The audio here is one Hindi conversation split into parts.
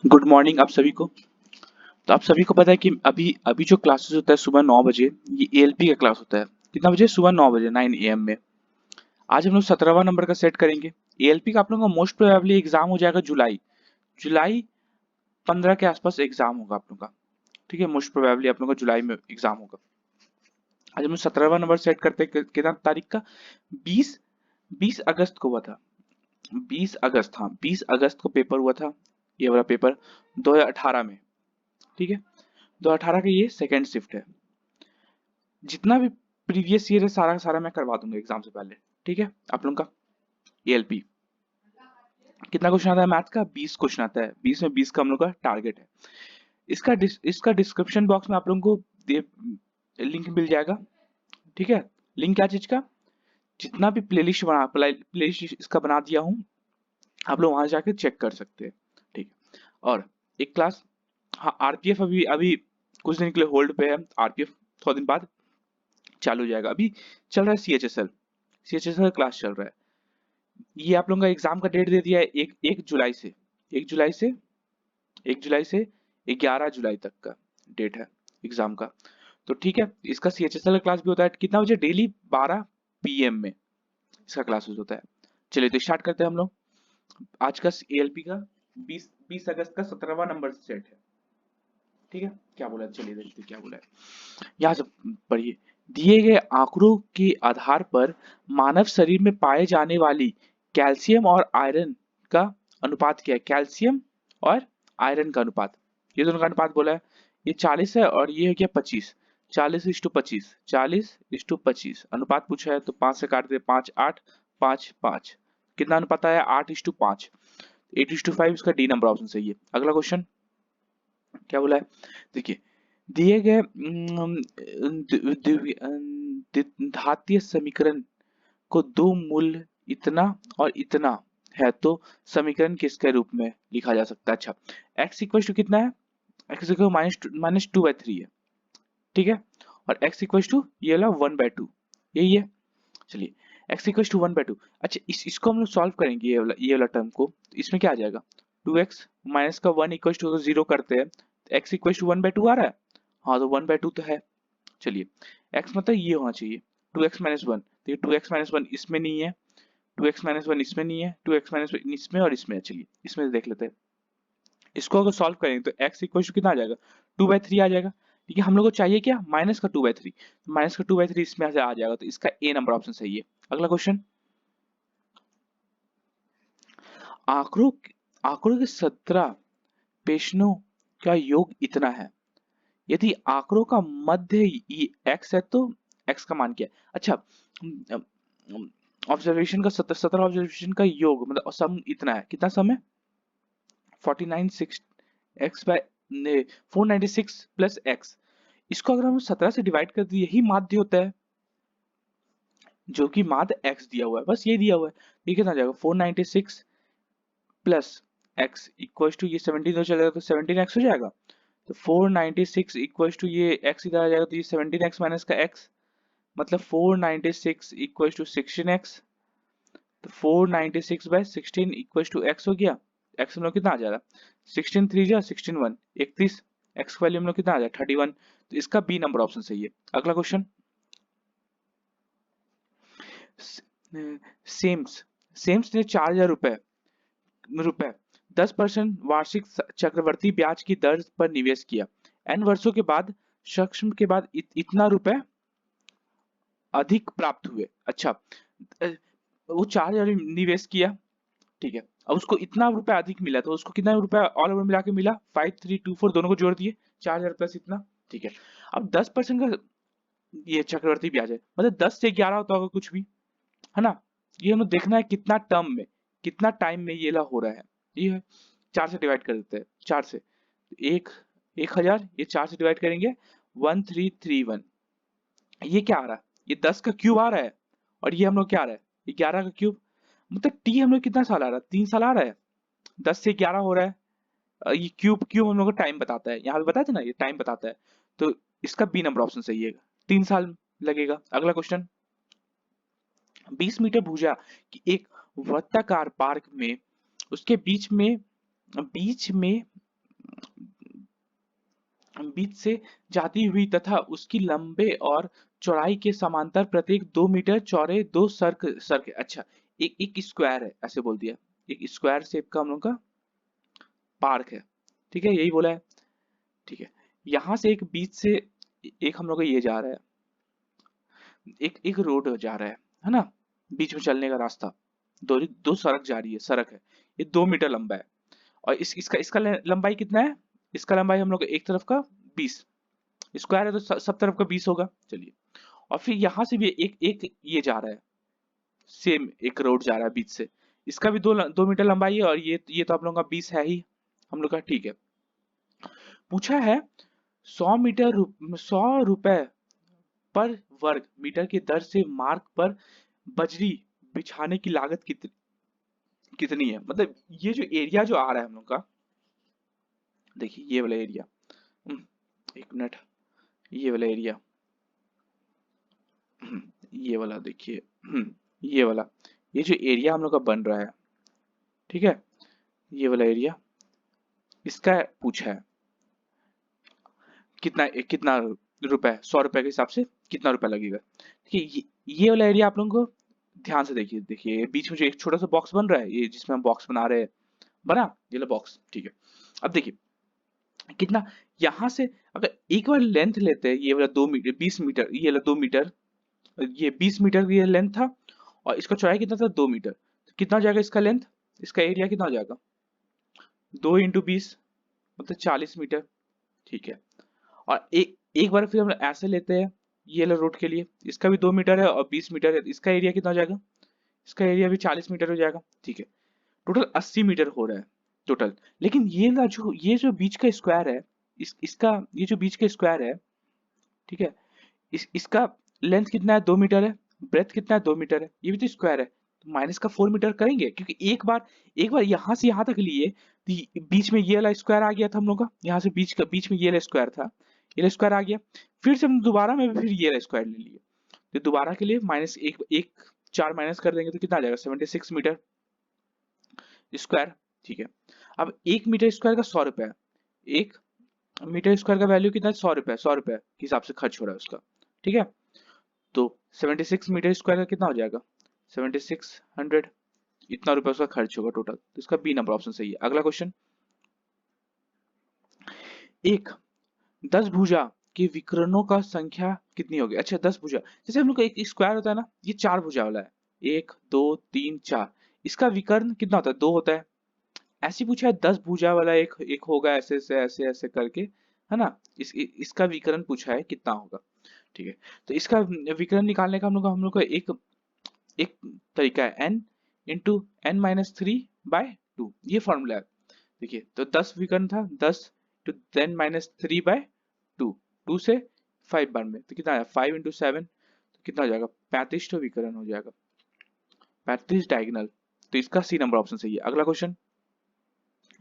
गुड मॉर्निंग आप सभी को। तो आप सभी को पता है कि अभी अभी जो क्लासेस होता है सुबह 9 बजे, ये एएलपी का क्लास होता है। कितना बजे? सुबह 9 बजे, 9 AM में। आज हम लोग 17वां नंबर का सेट करेंगे। एएलपी का आप लोगों का मोस्ट प्रोबेबली एग्जाम हो जाएगा जुलाई जुलाई 15 के आसपास एग्जाम होगा आप लोग का। ठीक है, मोस्ट प्रोबेबली आप लोग का जुलाई में एग्जाम होगा। आज हम लोग 17वां नंबर सेट करते हैं। कितना तारीख का? 20 20 अगस्त को हुआ था। 20 अगस्त, हाँ 20 अगस्त को पेपर हुआ था। ये वाला पेपर 2018 में। ठीक है, 2018 का ये सेकेंड शिफ्ट है। जितना भी प्रीवियस ईयर है सारा का सारा मैं करवा दूंगा एग्जाम से पहले। ठीक है, आप लोगों का एएलपी कितना क्वेश्चन आता है मैथ का? 20 क्वेश्चन आता है। 20 में 20 का हम लोग का टारगेट है। इसका डिस्क्रिप्शन बॉक्स में आप लोगों को लिंक मिल जाएगा। ठीक है, लिंक क्या चीज का? जितना भी प्लेलिस्ट इसका बना दिया हूँ, आप लोग वहां जाके चेक कर सकते हैं। ठीक है, और एक क्लास, हाँ आरपीएफ अभी अभी कुछ दिन के लिए होल्ड पे है। आरपीएफ थोड़ा दिन बाद चालू हो जाएगा। अभी चल रहा है सीएचएसएल का क्लास चल रहा है। ये आप लोगों का एग्जाम का डेट दे दिया है एक जुलाई से। 1 जुलाई से 11 जुलाई तक का डेट है एग्जाम का। तो ठीक है, इसका सीएचएसएल का क्लास भी होता है कितना बजे? डेली 12 PM में इसका क्लासेस होता है। चलिए तो स्टार्ट करते हैं हम लोग। आज का एएलपी का 20 अगस्त का 17वां नंबर सेट है। ठीक है, क्या बोला है? चलिए देखते हैं क्या बोला है। यहाँ से पढ़िए। दिए गए आंकड़ों के आधार पर मानव शरीर में पाए जाने वाली कैल्शियम और आयरन का अनुपात क्या है? कैल्शियम और आयरन का अनुपात, ये दोनों का अनुपात बोला है। ये 40 है और ये है क्या? 25। 40:25, 40:25 अनुपात पूछा है तो 5 से काट दे। 5 8 5 5, कितना अनुपात आया? 8:5। 8:5 इसका डी नंबर ऑप्शन सही है। अगला क्वेश्चन क्या बोला है? देखिए, दिए गए घातीय समीकरण को दो मूल्य इतना और इतना है तो समीकरण किसके रूप में लिखा जा सकता है? अच्छा, x इक्वल टू कितना है? x इक्वल -2/3 है। ठीक है, और x इक्वल टू ये वाला 1/2, यही है। चलिए, x इक्वल टू 1/2। अच्छा, इसको हम लोग सॉल्व करेंगे ये वाला टर्म को। तो इसमें क्या आ जाएगा? 2x माइनस का 1 इक्वल टू 0 करते हैं तो x इक्वल टू 1/2 आ रहा है। हाँ, तो 1/2 तो है। चलिए, x मतलब ये होना चाहिए 2x-1। तो ये 2x-1 इसमें नहीं है, 2x-1 इसमें नहीं है, 2x-1 इसमें और इसमें है। चलिए इसमें से देख लेते हैं। इसको अगर सॉल्व करेंगे तो x इक्वल टू कितना आ जाएगा? 2/3 आ जाएगा। ठीक है, हम लोग को चाहिए क्या? माइनस का 2/3। माइनस का 2/3 इसमें से आ जाएगा तो इसका ए नंबर ऑप्शन सही है। अगला क्वेश्चन, आंकड़ों आंकड़ों के 17 पेशों का योग इतना है। यदि आंकड़ों का मध्य x है तो x का मान क्या है? अच्छा, ऑब्जर्वेशन का 17 ऑब्जर्वेशन का योग मतलब सम इतना है। कितना सम है? 49 x बाय 496 प्लस x। इसको अगर हम 17 से डिवाइड कर दिए, यही माध्य होता है जो कि माध्य x दिया हुआ है, बस ये दिया हुआ है। ये कितना जाएगा? 496 प्लस x इक्वल टू ये 17 तो चलेगा तो 17x हो जाएगा। तो 496 इक्वल टू ये x इधर आ जाएगा तो ये 17x माइनस का x, मतलब 496 इक्वल टू 16x। तो 496 बाय 16 इक्वल टू x हो गया। x हम लोग कितना आ जाएगा? 16 3 जा 16 1 31। x का वैल्यू हम लोग कितना आ जाएगा? 31। तो इसका बी नंबर ऑप्शन सही है। अगला क्वेश्चन, सेम्स सेम्स ने 4,000 रुपए 10% वार्षिक चक्रवर्ती ब्याज की दर पर निवेश किया। n वर्षों के बाद शख्स के बाद इतना रुपए अधिक प्राप्त हुए। अच्छा, वो 4,000 निवेश किया। ठीक है, अब उसको इतना रुपया अधिक मिला तो उसको कितना रुपया ऑल ओवर मिला के मिला? 5324 दोनों को जोड़ दिए, 4,000 प्लस इतना। ठीक है, अब 10% का ये चक्रवर्ती ब्याज है, मतलब 10 से 11 होता होगा कुछ भी, है ना? ये हमें देखना है कितना टर्म में, कितना टाइम में ये ला हो रहा है। ये है, 4 से डिवाइड कर देते हैं। 4 से एक 1,000, ये 4 से डिवाइड करेंगे 1331। ये क्या आ रहा है? ये 10 का क्यूब आ रहा है और ये हम लोग क्या आ रहा है? 11 का क्यूब। मतलब टी हम लोग कितना साल आ रहा है? 3 साल आ रहा है। 10 से 11 हो रहा है। ये क्यूब क्यूब हम लोग को टाइम बताता है, यहाँ पे बताया था ना, ये टाइम बताता है। तो इसका बी नंबर ऑप्शन सही है, 3 साल लगेगा। अगला क्वेश्चन, 20 मीटर भुजा की एक वृत्ताकार पार्क में उसके बीच में बीच से जाती हुई तथा उसकी लंबे और चौड़ाई के समांतर प्रत्येक 2 मीटर चौड़े दो सर्क अच्छा, एक एक स्क्वायर है, ऐसे बोल दिया। एक स्क्वायर शेप का हम लोग का पार्क है, ठीक है, यही बोला है। ठीक है, यहाँ से एक बीच से एक हम लोग का ये जा रहा है, एक एक रोड जा रहा है ना, बीच में चलने का रास्ता, दो दो सड़क जा रही है, सड़क है, ये 2 मीटर लंबा है। और इसका इसका लंबाई कितना है? इसका लंबाई हम लोग एक तरफ का 20, स्क्वायर है तो सब तरफ का 20 होगा। चलिए, और फिर यहाँ से भी एक एक ये जा रहा है, सेम एक रोड जा रहा है बीच से, इसका भी 2 मीटर लंबाई है, और ये तो आप लोगों का 20 है ही हम लोग का। ठीक है, पूछा है 100 रुपए पर वर्ग मीटर की दर से मार्ग पर बजरी बिछाने की लागत कितनी है? मतलब ये जो एरिया जो आ रहा है हम लोग का, देखिए ये वाला एरिया, एक मिनट, ये वाला एरिया, ये वाला देखिए, ये वाला, ये जो एरिया हम लोग का बन रहा है, ठीक है, ये वाला एरिया, इसका पूछा है कितना कितना रुपए, 100 रुपए के हिसाब से कितना रुपए लगेगा। देखिए ये वाला एरिया आप लोगों को ध्यान से देखिए, देखिए बीच में जो एक छोटा सा बॉक्स बन रहा है, ये जिसमें हम बॉक्स बना रहे हैं, बना ये लो बॉक्स, ठीक है। अब देखिए कितना, यहां से अगर एक बार लेंथ लेते हैं, ये वाला 2 मीटर 20 मीटर, ये वाला 2 मीटर, ये 20 मीटर की लेंथ था, और इसका चौड़ाई कितना था? 2 मीटर, तो कितना हो जाएगा इसका लेंथ, इसका एरिया कितना हो जाएगा? 2 × 20 मतलब 40 मीटर, ठीक है। और एक एक बार फिर हम ऐसे लेते हैं, ये वाला रोड के लिए, इसका भी 2 मीटर है और 20 मीटर है, इसका एरिया कितना हो जाएगा? इसका एरिया भी 40 मीटर हो जाएगा, ठीक है। टोटल 80 मीटर हो रहा है टोटल। लेकिन ये जो बीच का स्क्वायर है, इसका ये जो बीच का स्क्वायर है, ठीक है, इसका लेंथ कितना है? 2 मीटर है, ब्रेथ कितना है? 2 मीटर है, ये भी तो स्क्वायर है, तो माइनस का 4 मीटर करेंगे, क्योंकि एक बार यहाँ से यहाँ तक लिए, तो बीच में ये वाला स्क्वायर आ गया था हम लोग का, यहाँ से बीच में ये वाला स्क्वायर था, ये वाला स्क्वायर आ गया, फिर से हम दोबारा में भी फिर ये वाला स्क्वायर ले लिए, तो दोबारा के लिए माइनस एक एक 4 माइनस कर देंगे तो कितना आ जाएगा? 76 मीटर स्क्वायर, ठीक है। अब 1 मीटर स्क्वायर का 100 रुपए है, 1 मीटर स्क्वायर का वैल्यू कितना है? 100 रुपए, 100 रुपए के हिसाब से खर्च हो रहा है उसका, ठीक है। तो 76 मीटर स्क्वायर का कितना हो जाएगा? 7600, इतना रुपए उसका खर्च होगा टोटल, तो इसका बी नंबर ऑप्शन सही है। अगला क्वेश्चन, एक 10 भुजा के विकर्णों का संख्या कितनी होगी? अच्छा, 10 भुजा, जैसे हम लोग का एक स्क्वायर होता है ना, ये 4 भुजा वाला है, 1 2 3 4, इसका विकर्ण कितना होता है? 2 होता है। ऐसे पूछा है 10 भुजा वाला एक एक होगा, ऐसे ऐसे ऐसे ऐसे करके, है ना, इसका विकर्ण पूछा है कितना होगा, ठीक है। तो इसका विकर्ण निकालने का हम लोग का एक एक तरीका है, n × n−3/2, ये फॉर्मूला है। देखिए, तो 10 विकर्ण था, 10 × 10⁻³ 2 से 5 बार में, तो कितना आया? 5 × 7, तो कितना हो जाएगा? 35 तो विकर्ण हो जाएगा, 35 डायगोनल, तो इसका सी नंबर ऑप्शन सही है। अगला क्वेश्चन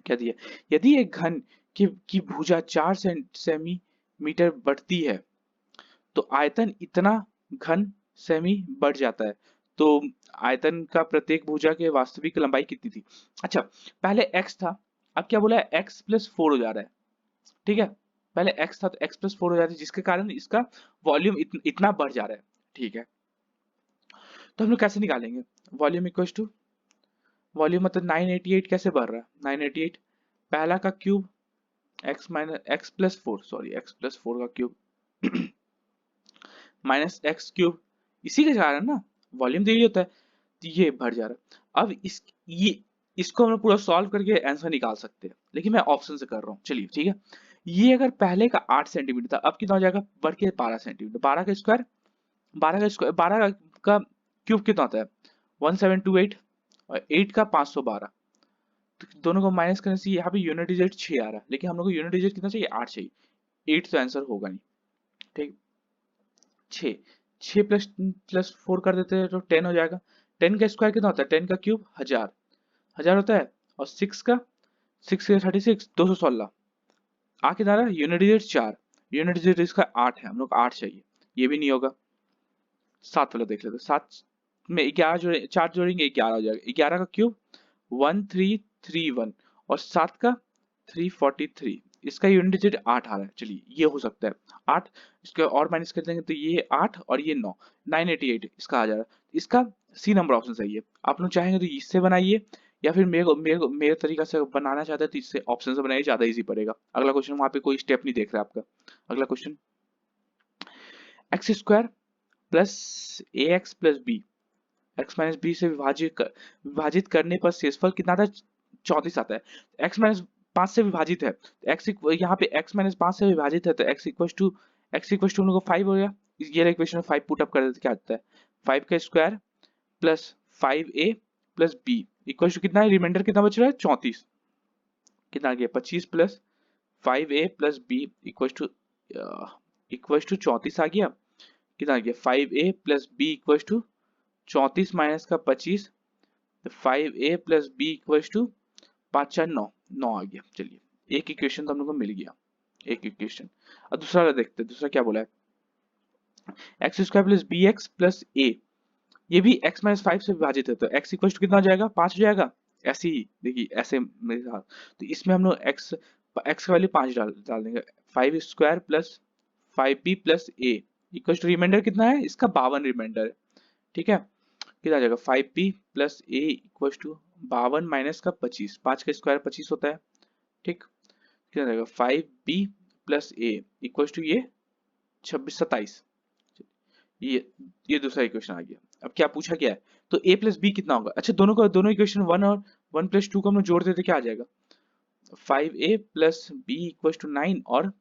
क्या दिया? यदि एक घन की भुजा 4 सेमी बढ़ती है, तो आयतन इतना घन सेमी बढ़ जाता है, तो आयतन का प्रत्येक भुजा के वास्तविक लंबाई कितनी थी? अच्छा, पहले x था, अब क्या बोला है? x+4 हो जा रहा है, ठीक है। पहले x था तो x+4 हो जाता है, जिसके कारण इसका वॉल्यूम इतना बढ़ जा रहा है, ठीक है। तो हम लोग कैसे निकालेंगे? वॉल्यूम इक्वल्स टू, वॉल्यूम मतलब 988 कैसे बढ़ रहा है? 988 पहला का क्यूब, x+4, सॉरी x+4 का क्यूब -x³ इसी के कारण ना, वॉल्यूम दे होता है, तो ये बढ़ जा रहा है। अब इसको हम लोग पूरा सॉल्व करके आंसर निकाल सकते हैं, लेकिन मैं ऑप्शन से कर रहा हूँ, चलिए ठीक है। ये अगर पहले का 8 सेंटीमीटर था, अब कितना हो जाएगा? बढ़ के 12 सेंटीमीटर, 12 का स्क्वायर, 12 का क्यूब कितना होता है? 1728, और 8 का 512, तो दोनों को माइनस करने से यहाँ पे यूनिट डिजिट 6 आ रहा है, लेकिन हम लोग को यूनिट डिजिट कितना चाहिए? 8 चाहिए, 8 तो आंसर होगा नहीं, ठीक। 6, 6 प्लस 4 कर देते हैं तो 10 हो जाएगा। 10 का स्क्वायर कितना होता है? 10 का क्यूब 1000, 1000 होता है, और 6 का 36, 216, आ कितना रहा? यूनिट डिजिट 4, यूनिट डिजिट इसका 8 है, हम लोग 8 चाहिए, ये भी नहीं होगा। 7 वाला देख लेते हैं, 7 में 11 जोड़े, 4 जोड़ेंगे 11 हो जाएगा, 11 का क्यूब 1331, और 7 का 343, इसका यूनिट डिजिट 8 आ रहा है, चलिए ये हो सकता है 8, इसके और माइनस कर देंगे तो ये 8 और ये 9, 988 इसका आ जा रहा है। इसका सी नंबर ऑप्शन सही है। आप लोग चाहेंगे तो इससे बनाइए, या फिर मेरे तरीका से बनाना चाहते हैं तो इससे ऑप्शन से बनाइए, ज्यादा इजी पड़ेगा। अगला क्वेश्चन, वहां पे कोई स्टेप नहीं देख रहा आपका। अगला question, x square plus a x plus b, x minus b से विभाजित करने पर शेषफल कितना आता है? 34 आता है। एक्स माइनस 5 से विभाजित है, एक्स यहाँ पे एक्स माइनस 5 से विभाजित है तो एक्स इक्वल टू हम लोग को 5 हो गया। ये इक्वेशन में 5 पुट अप कर देते क्या आता है? 5 का square plus 5a plus B equal to कितना है? रिमाइंडर कितना बच रहा है? 34। कितना आ गया? 25 plus 5a plus B equal to 34 आ गया। कितना आ गया? 5a plus B equal to 34 minus का 25, तो 5a plus B equal to 5 4 9, 9 आ गया। चलिए एक इक्वेशन तो हम लोग को मिल गया, एक इक्वेशन। अब दूसरा वाला देखते हैं, दूसरा क्या बोला है? X square plus b x plus a, ये भी x माइनस 5 से विभाजित है तो x इक्वल टू कितना हो जाएगा? 5 हो जाएगा। ऐसे ही देखिए, ऐसे मेरे साथ, तो इसमें हम लोग x का वैल्यू 5 डाल देंगे। 5 square plus 5b plus a equal to remainder कितना है इसका? 52 रिमाइंडर है। ठीक है, कितना आ जाएगा? 5b plus a equal to 52 minus का 25, 5 का स्क्वायर 25 होता है। ठीक, कितना आ जाएगा? 5b plus a equal to ये 26 27। ये दूसरा इक्वेशन आ गया। अब क्या पूछा गया है? तो a प्लस बी कितना होगा? अच्छा, दोनों इक्वेशन 1 और 1 प्लस 2 को हम लोग जोड़ देते क्या आ जाएगा? 5a plus B equal to 9 और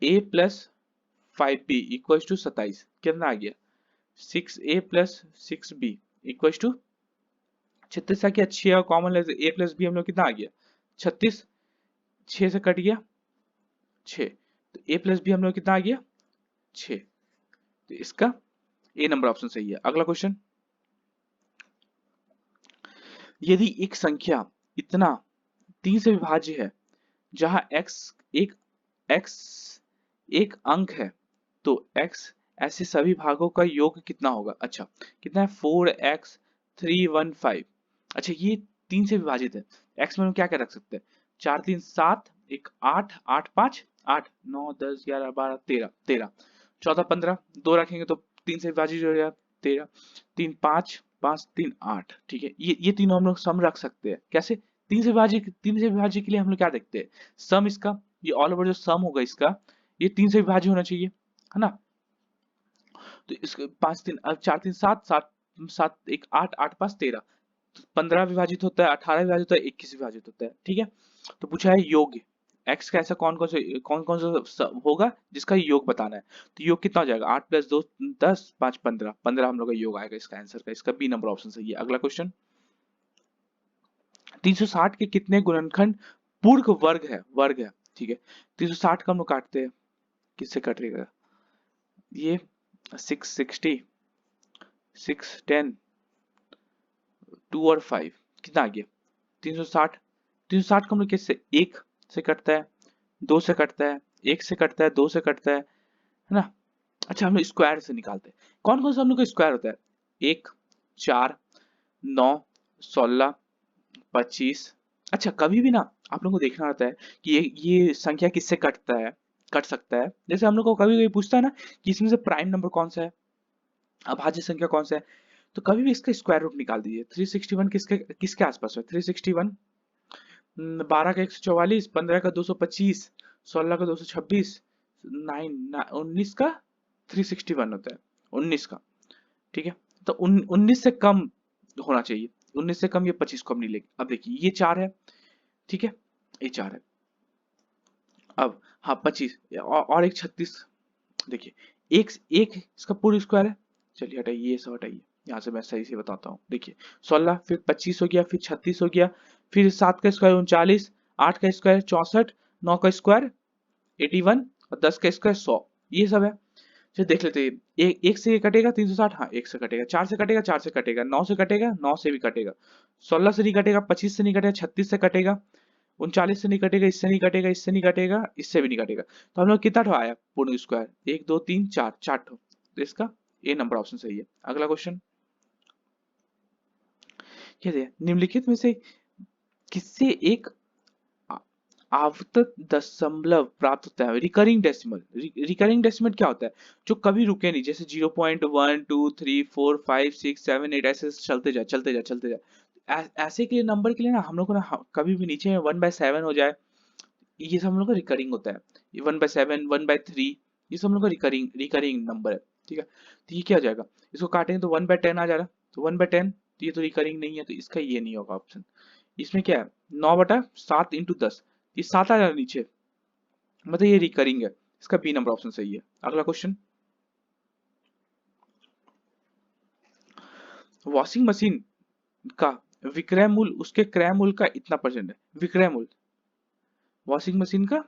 a plus 5b equal to 27। कितना आ गया? 6a plus 6b equal to 36 आ गया। 6 और कॉमन ले a प्लस बी हम लोग कितना आ गया? 36, 6 से कट गया 6, तो a प्लस बी हम लोग कितना आ गया? 6। तो इसका ए नंबर ऑप्शन सही है। अगला क्वेश्चन, यदि एक संख्या इतना 3 से विभाज्य है जहां x एक अंक है, तो x ऐसे सभी भागों का योग कितना होगा? अच्छा, कितना है? 4x 315। अच्छा, ये 3 से विभाजित है, x में हम क्या क्या रख सकते हैं? 4 3 7, एक 8, 8 5 8 9 10 11 12 13 13 14 15, 2 रखेंगे तो 3 से विभाजित हो जाएगा 13, 3 5 5 3 8। ठीक है, ये तीनों हम लोग सम रख सकते हैं। कैसे? 3 से विभाज्य के लिए हम लोग क्या देखते हैं? सम इसका, ये ऑल ओवर जो सम होगा इसका, ये 3 से विभाज्य होना चाहिए, है ना? तो इसके 5 3 अब 4 3 7 7 7 1 8 8 5 13, 15 विभाजित होता है, 18 विभाजित होता है, 21 विभाजित होता है। ठीक है, तो पूछा है योग x का ऐसा कौन कौन सा होगा जिसका योग बताना है? तो योग कितना हो जाएगा? 8 प्लस 2 10 5 15, 15 हम लोग का योग आएगा इसका आंसर का। इसका बी नंबर ऑप्शन सही है। अगला क्वेश्चन, 360 के कितने गुणनखंड पूर्ण वर्ग है? ठीक है, 360 का हम लोग काटते हैं, किससे कटेगा? ये 660 610 2 और 5, कितना आ गया? 360। 360 का हम लोग किससे? 1 से कटता है, 2 से कटता है, 1 से कटता है, 2 से कटता है ना? अच्छा, हम लोग स्क्वायर से निकालते हैं। कौन कौन सा हम लोग का स्क्वायर होता है? 1 4 9 16 25। अच्छा, कभी भी ना आप लोगों को देखना होता है कि ये संख्या किससे कट सकता है। जैसे हम लोग को कभी कभी पूछता है ना कि इसमें से प्राइम नंबर कौन सा है, अभाज्य संख्या कौन सा है, तो कभी भी इसका स्क्वायर रूट निकाल दीजिए। 361 किसके किसके आसपास है? 361 12 का 144, 15 का 225, 16 का 226, 19 का 361 होता है, 19 का। ठीक है, तो 19 से कम होना चाहिए, 19 से कम, ये 25 को हम नहीं लेंगे। अब देखिए ये 4 है, ठीक है, ये 4 है। अब हाँ 25 और एक 36, देखिए एक एक इसका पूरा स्क्वायर है। चलिए हटाइए, ये सब हटाइए, यहाँ से मैं सही से बताता हूँ। देखिए 16, फिर 25 हो गया, फिर 36 हो गया, फिर 7 का स्क्वायर 39, 8 का स्क्वायर 64, 9 का स्क्वायर 81 और 10 का स्क्वायर 100, ये सब है। फिर देख लेते हैं, एक से ये कटेगा 360, हाँ एक से कटेगा, 4 से कटेगा, 4 से कटेगा, 9 से कटेगा, 9 से भी कटेगा, 16 से नहीं कटेगा, 25 से नहीं कटेगा, 36 से कटेगा, 39 से नहीं कटेगा, इससे नहीं कटेगा, इससे नहीं कटेगा, इससे भी नहीं कटेगा। तो हम लोग कितना ठो आया पूर्ण स्क्वायर? 1 2 3 4, 4 ठो। तो इसका ए नंबर ऑप्शन सही है। अगला क्वेश्चन, क्या है? निम्नलिखित में से किससे एक आवृत दशमलव प्राप्त होता है। रिकरिंग डेसिमल, रिकरिंग डेसिमल क्या होता है? जो कभी रुके नहीं, जैसे 0.1 2 3 4 5 6 7 8 ऐसे चलते जाए चलते जाए चलते जाए। ऐसे के नंबर के लिए ना हम लोग को ना कभी भी नीचे 1/7 हो जाए, ये सब हम लोग का रिकरिंग होता है। ये 1/7 1/3 ये सब हम लोग का रिकरिंग रिकरिंग नंबर है। ठीक है, तो ये क्या हो जाएगा? इसको काटेंगे तो 1/10 आ जाएगा, तो 1/10, तो ये तो रिकरिंग नहीं है, तो इसका ये नहीं होगा ऑप्शन। इसमें क्या है? 9/7 इंटू 10, ये 7 आ जाएगा नीचे, मतलब ये रिकरिंग है। इसका बी नंबर ऑप्शन सही है। अगला क्वेश्चन, वॉशिंग मशीन का विक्रय मूल्य उसके क्रय मूल्य का इतना परसेंट है। विक्रय मूल्य वॉशिंग मशीन का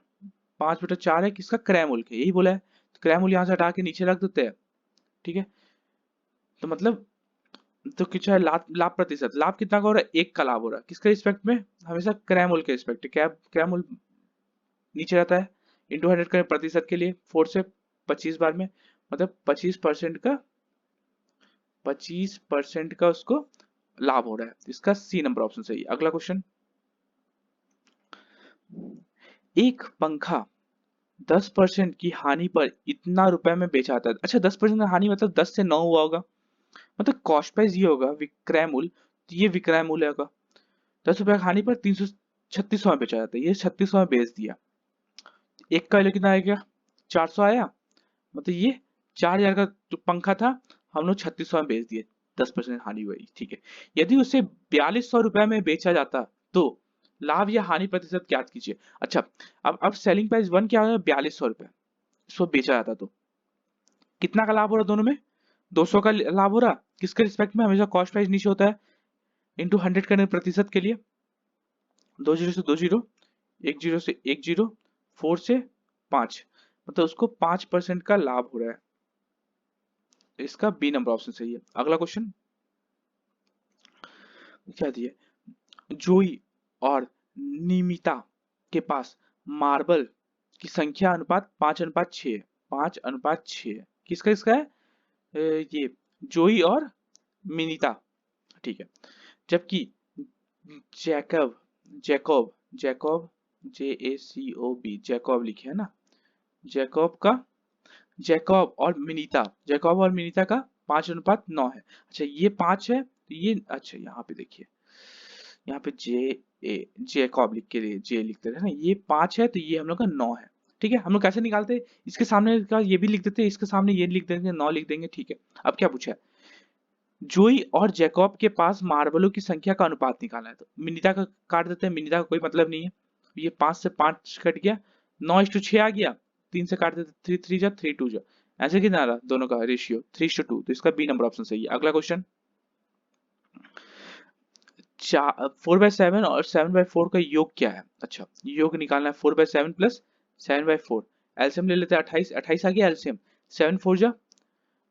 5/4 है, किसका? क्रय मूल्य का, यही बोला है। तो क्रय मूल्य यहाँ से हटा के नीचे रख देते हैं। ठीक है, तो मतलब तो कुछ है लाभ, लाभ प्रतिशत, लाभ कितना का हो रहा है? 1 का लाभ हो रहा है, किसके रिस्पेक्ट में? हमेशा क्रय मूल्य के रिस्पेक्ट। क्या क्रय मूल्य नीचे रहता है, इंटू 100 करें प्रतिशत के लिए 4 से 25 बार में, मतलब 25% का उसको लाभ हो रहा है। इसका सी नंबर ऑप्शन सही है। अगला क्वेश्चन, एक पंखा 10% की हानि पर इतना रुपए में बेचा जाता है। अच्छा, 10% का हानि मतलब 10 से 9 हुआ होगा, मतलब कॉस्ट प्राइस ये होगा विक्रय मूल्य, तो ये विक्रय मूल्य होगा। 10 रुपए की हानि पर 336 में बेचा जाता है, ये 36 में बेच दिया। एक का वैल्यू कितना आ गया? 400 आया, मतलब ये 4,000 का जो पंखा था, हम लोग 3600 में बेच दिए, 10% हानि हुई। ठीक है, यदि उसे 4200 रुपए में बेचा जाता तो लाभ या हानि प्रतिशत ज्ञात कीजिए। अच्छा, अब सेलिंग प्राइस वन क्या है? 4200 रुपए, इसको बेचा जाता तो कितना का लाभ हो रहा? दोनों में 200 का लाभ हो रहा। किसके रिस्पेक्ट में? हमेशा कॉस्ट प्राइस नीचे होता है, इंटू 100 करने प्रतिशत के लिए, 20 से 20, 10 से 10, 4 से 5, मतलब उसको 5% का लाभ हो रहा है। इसका बी नंबर ऑप्शन सही है। अगला क्वेश्चन क्या दिए? जोई और निमिता के पास मार्बल की संख्या अनुपात 5:6, 5:6, किसका किसका है? ये जोई और मिनीता। ठीक है, जबकि Jacob Jacob Jacob JACOB Jacob लिखे है ना, जैकब का जैकब और मिनीता, जैकब और मिनीता का 5:9 है। अच्छा, ये 5 है, तो ये अच्छा यहाँ पे देखिए, यहाँ पे जैकब लिख के जे लिखते थे ना, ये 5 है, तो ये हम लोग का 9 है। ठीक है, हम लोग कैसे निकालते हैं? इसके सामने का ये भी लिख देते हैं, इसके सामने ये लिख देंगे, 9 लिख देंगे। ठीक है, अब क्या पूछा है? जोई और जैकब के पास मार्बलों की संख्या का अनुपात निकालना है, तो मिनिता का काट देते हैं, मिनिता का कोई मतलब नहीं है, ये 5 से 5 कट गया, 9:6 आ गया, 3 से काट देते, 3 3 जा 3 2 जा, ऐसे कितना आ रहा दोनों का रेशियो? 3:2, तो इसका बी नंबर ऑप्शन सही है। अगला क्वेश्चन, 4/7 और 7/4 का योग क्या है? अच्छा, योग निकालना है, 4/7 प्लस 7/4, एलसीएम ले लेते हैं, 28 28 आ गया एलसीएम, 7 4 जा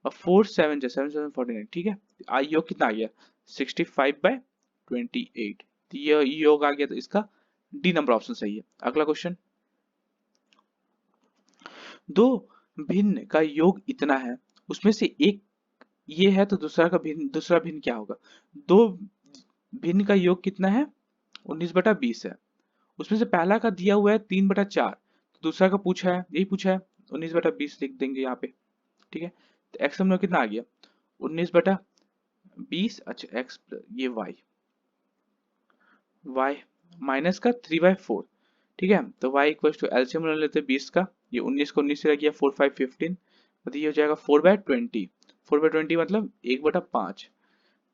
और 4 7 जा, 7 7 49। ठीक है, आई योग कितना आ गया? 65/28, तो ये योग आ गया, तो इसका डी नंबर ऑप्शन सही है। अगला क्वेश्चन, दो भिन्न का योग इतना है, उसमें से एक ये है, तो दूसरा भिन्न क्या होगा? दो भिन्न का योग कितना है? 19/20 है, उसमें से पहला का दिया हुआ है 3/4, तो दूसरा का पूछा है, यही पूछा है, 19/20 लिख देंगे यहाँ पे। ठीक है, तो एक्स हम लोग कितना आ गया? 19/20, अच्छा एक्स ये वाई माइनस का 3/4। ठीक है, तो y इक्वल टू एलसीएम ले लेते हैं 20 का, ये 19 को 19 से रह गया, 4 5 15, तो ये हो जाएगा 4/20, 4/20 मतलब 1/5,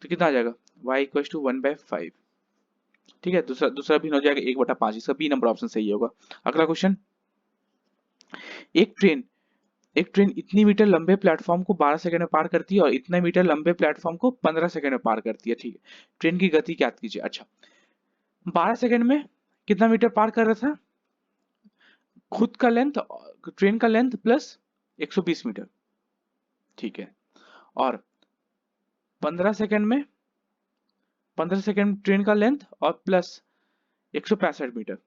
तो कितना आ जाएगा? y equal to 1/5। ठीक है, दूसरा दूसरा भी हो जाएगा 1/5, इसका बी नंबर ऑप्शन सही होगा। अगला क्वेश्चन, एक ट्रेन एक ट्रेन इतनी मीटर लंबे प्लेटफॉर्म को 12 सेकंड में पार करती है और इतना मीटर लंबे प्लेटफॉर्म को 15 सेकंड में पार करती है। ठीक है, ट्रेन की गति क्या कीजिए? अच्छा, 12 सेकंड में कितना मीटर पार कर रहा था? खुद का लेंथ, ट्रेन का लेंथ प्लस 120 मीटर। ठीक है, और 15 सेकंड में 15 सेकंड ट्रेन का लेंथ और प्लस 165 मीटर,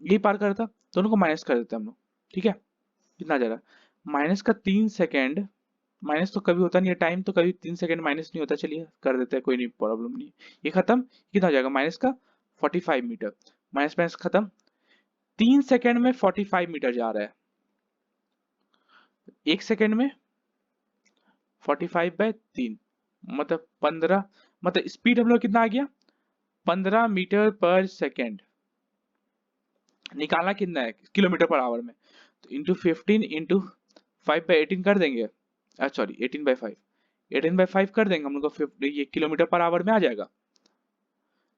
यही पार कर रहा था, दोनों को माइनस कर देते हैं हम लोग। ठीक है, कितना आ जा रहा? माइनस का 3 सेकंड, माइनस तो कभी होता नहीं है, टाइम तो कभी 3 सेकंड माइनस नहीं होता, चलिए कर देते हैं, कोई नहीं, प्रॉब्लम नहीं। ये खत्म, कितना हो जाएगा? माइनस का 45 मीटर, माइनस माइनस खत्म, 3 सेकंड में 45 मीटर जा रहा है, 1 सेकंड में 45/3 मतलब 15, मतलब स्पीड हम लोग कितना आ गया 15 मीटर पर सेकंड। निकालना कितना है किलोमीटर पर आवर में, तो इंटू 15 इंटू 5/18 कर देंगे, सॉरी 18/5, 18/5 कर देंगे हम लोग को, ये किलोमीटर पर आवर में आ जाएगा।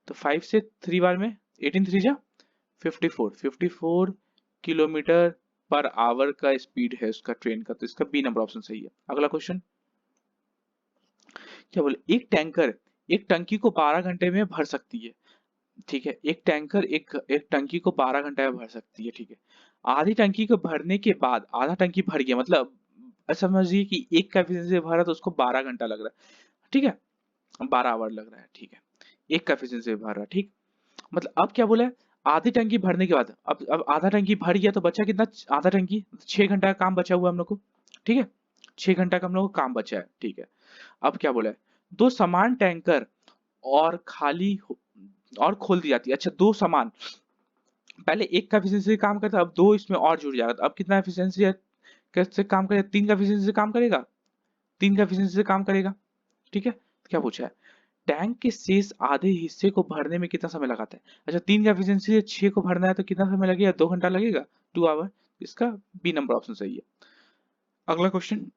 तो 5 से 3 बार में 18 3 जा 54 किलोमीटर पर आवर का स्पीड है उसका ट्रेन का, तो इसका बी नंबर ऑप्शन सही है। अगला क्वेश्चन क्या बोले, एक टंकी को 12 घंटे में भर सकती है, ठीक है, एक टैंकर एक टंकी को 12 घंटे में भर सकती है, ठीक है। आधी टंकी को भरने के बाद आधा टंकी भर गया, मतलब समझिए कि एक का एफिशिएंसी भरा तो उसको 12 घंटा लग रहा है, ठीक है, 12 आवर लग रहा है, ठीक है, एक का एफिशिएंसी भर रहा है, ठीक। मतलब अब क्या बोला है, आधी टंकी भरने के बाद अब आधा टंकी भर गया तो बचा कितना, आधा टंकी 6 घंटा का काम बचा हुआ है हम लोग को, ठीक है, 6 घंटा का हम लोग को काम बचा है, ठीक है। अब क्या बोला है, दो समान टैंकर और और खोल दी जाती है, अच्छा दो समान, पहले एक का एफिशिएंसी काम करता अब दो इसमें और जुड़ जाएगा, तो अब कितना एफिशिएंसी है, कैसे काम करेगा, 3 का एफिशिएंसी से काम करेगा, 3 का एफिशिएंसी से काम करेगा, ठीक है। तो क्या पूछा है, टैंक के शेष आधे हिस्से को भरने में कितना समय लगाता है, अच्छा 3 का एफिशिएंसी से 6 को भरना है तो कितना समय लगेगा, 2 घंटा लगेगा, 2 आवर, इसका बी नंबर ऑप्शन सही है। अगला क्वेश्चन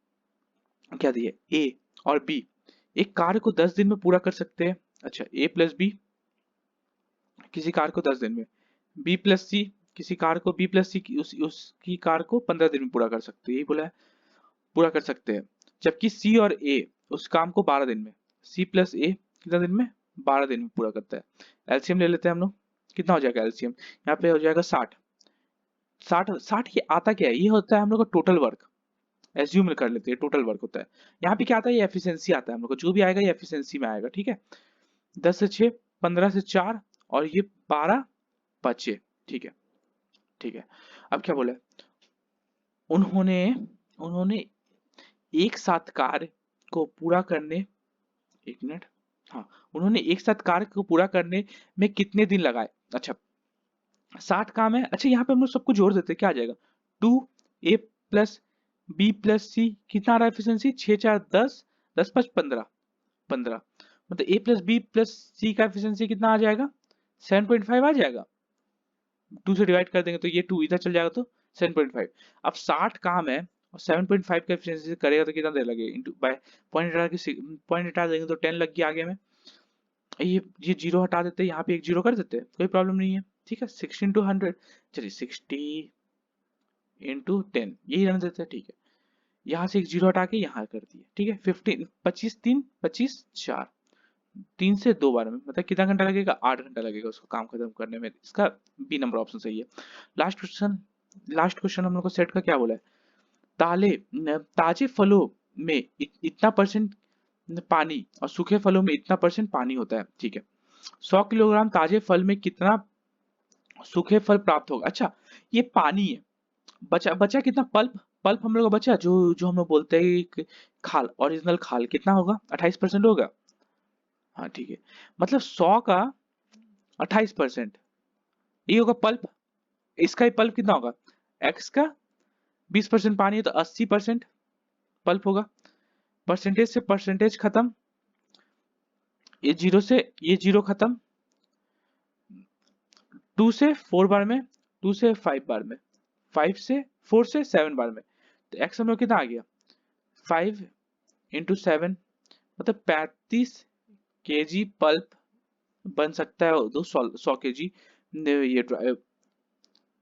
क्या दिया, ए और बी एक कार्य को 10 दिन में पूरा कर सकते हैं, अच्छा ए प्लस बी किसी कार्य को 10 दिन में, बी प्लस सी किसी कार्य को, बी प्लस सी उसकी कार्य को 15 दिन में पूरा कर सकते हैं, यही बोला है, पूरा कर सकते हैं। जबकि सी और ए उस काम को 12 दिन में, सी प्लस ए कितना दिन में, 12 दिन में पूरा करता है। एलसीएम ले लेते हैं हम लोग, कितना हो जाएगा एलसीएम, यहाँ पे हो जाएगा 60, 60 ये आता क्या है, ये होता है हम लोग का टोटल वर्क, एज्यूम कर लेते हैं टोटल वर्क होता है। यहाँ पे क्या आता है, ये एफिशिएंसी आता है हम लोग को, जो भी आएगा ये एफिशिएंसी में आएगा, ठीक है। 10 से 6, 15 से 4 और ये 12 बचे, ठीक है, ठीक है। अब क्या बोला, उन्होंने उन्होंने एक साथ कार्य को पूरा करने, एक मिनट, हाँ, उन्होंने एक साथ कार्य को पूरा करने में कितने दिन लगाए, अच्छा 60 काम है, अच्छा यहाँ पे हम लोग सबको जोड़ देते हैं, क्या आ जाएगा 2 ए प्लस बी प्लस सी, कितना आ रहा है एफिशिएंसी, 6 4 10, 10 5 15, 15 मतलब ए प्लस बी प्लस सी का एफिशिएंसी कितना आ जाएगा 7.5 आ जाएगा, 2 से डिवाइड कर देंगे तो ये 2 इधर चल जाएगा तो 7.5। अब 60 काम है और 7.5 का एफिशिएंसी से करेगा तो कितना देर लगेगा, इंटू बाय पॉइंट हटा देंगे तो 10 लग गया आगे में, ये जीरो हटा देते हैं, यहाँ पे एक जीरो कर देते हैं, कोई प्रॉब्लम नहीं है, ठीक है। 16 into 100, चलिए 60 into 10 यही रहने देते हैं, ठीक है। यहाँ से एक जीरो हटा के यहाँ कर दिए, ठीक है। 15 25 3 25 4, 3 से 2 बार में मतलब कितना घंटा लगेगा, 8 घंटा लगेगा उसको काम खत्म करने में, इसका बी नंबर ऑप्शन सही है। लास्ट क्वेश्चन हम लोग को सेट का क्या बोला है, ताजे फलों में इतना परसेंट पानी और सूखे फलों में इतना परसेंट पानी होता है, ठीक है। 100 किलोग्राम ताजे फल में कितना सूखे फल प्राप्त होगा, अच्छा ये पानी है, बचा बचा कितना पल्प, पल्प हम लोग का बचा जो जो हम लोग बोलते हैं खाल, ओरिजिनल खाल कितना होगा 28% होगा, हाँ ठीक है, मतलब 100 का 28% ये होगा पल्प, इसका ही पल्प कितना होगा, एक्स का 20% पानी है तो 80% पल्प होगा, परसेंटेज से परसेंटेज खत्म, ये जीरो खत्म, 2 से 4 बार में, 2 से 5 बार में, 5 से 4 से 7 बार में, तो एक्स हम लोग कितना आ गया 5 इंटू 7 मतलब 35 केजी पल्प बन सकता है, 100 केजी ये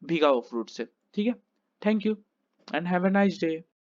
भीगा हुआ फ्रूट से, ठीक है। Thank you and have a nice day.